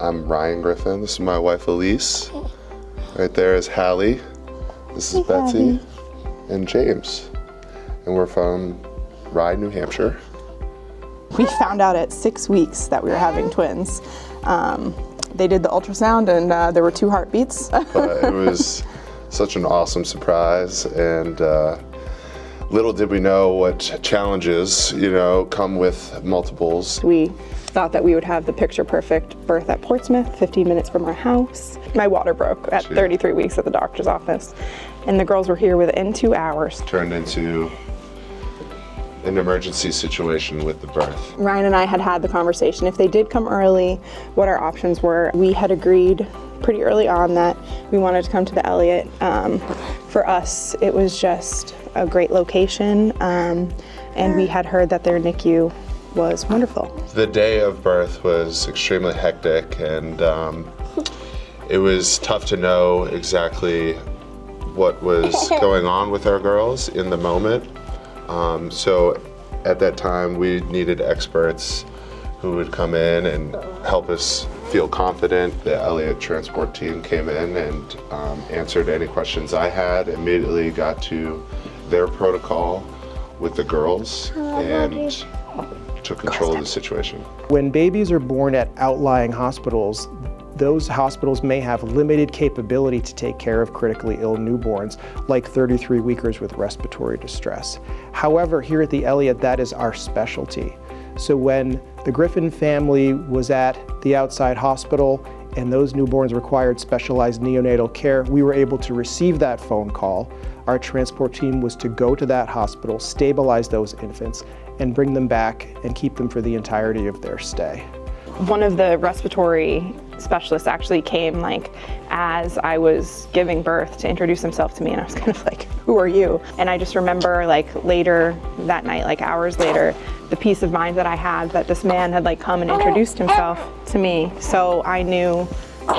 I'm Ryan Griffin. This is my wife Elise. Right there is Hallie. This is Betsy and James. And we're from Rye, New Hampshire. We found out at 6 weeks that we were having twins. They did the ultrasound and there were 2 heartbeats. But it was such an awesome surprise, and little did we know what challenges, come with multiples. We thought that we would have the picture perfect birth at Portsmouth, 15 minutes from our house. My water broke at 33 weeks at the doctor's office, and the girls were here within 2 hours. Turned into an emergency situation with the birth. Ryan and I had the conversation. If they did come early, what our options were. We had agreed pretty early on that we wanted to come to the Elliot. For us, it was just a great location, and we had heard that their NICU was wonderful. The day of birth was extremely hectic, and it was tough to know exactly what was going on with our girls in the moment. So at that time, we needed experts who would come in and help us feel confident. The Elliot transport team came in and answered any questions I had, immediately got to their protocol with the girls, and took control of the situation. When babies are born at outlying hospitals, those hospitals may have limited capability to take care of critically ill newborns, like 33-weekers with respiratory distress. However, here at the Elliot, that is our specialty. So when the Griffin family was at the outside hospital and those newborns required specialized neonatal care, we were able to receive that phone call. Our transport team was to go to that hospital, stabilize those infants, and bring them back and keep them for the entirety of their stay. One of the respiratory specialists actually came as I was giving birth to introduce himself to me, and I was kind of like, who are you? And I just remember later that night, hours later, the peace of mind that I had that this man had come and introduced himself to me, so I knew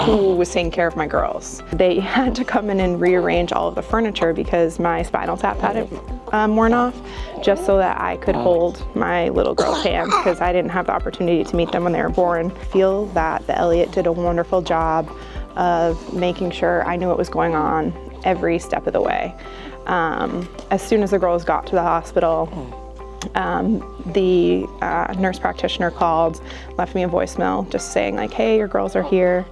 who was taking care of my girls. They had to come in and rearrange all of the furniture because my spinal tap hadn't worn off, just so that I could hold my little girls' hands, because I didn't have the opportunity to meet them when they were born. I feel that the Elliot did a wonderful job of making sure I knew what was going on every step of the way. As soon as the girls got to the hospital, the nurse practitioner called, left me a voicemail just saying hey, your girls are here,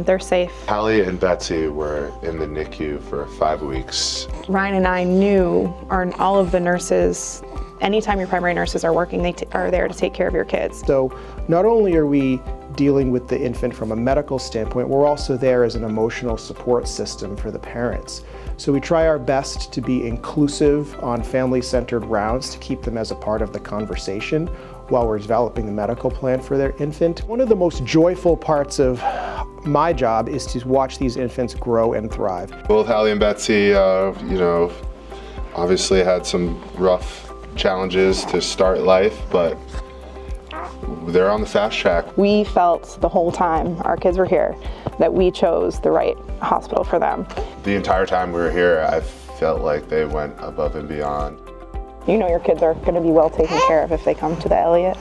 they're safe. Hallie and Betsy were in the NICU for 5 weeks. Ryan and I knew, all of the nurses, anytime your primary nurses are working, they are there to take care of your kids. So not only are we dealing with the infant from a medical standpoint, we're also there as an emotional support system for the parents. So we try our best to be inclusive on family-centered rounds to keep them as a part of the conversation while we're developing the medical plan for their infant. One of the most joyful parts of my job is to watch these infants grow and thrive. Both Hallie and Betsy, obviously had some rough challenges to start life, but they're on the fast track. We felt the whole time our kids were here that we chose the right hospital for them. The entire time we were here, I felt like they went above and beyond. You know your kids are going to be well taken care of if they come to the Elliot.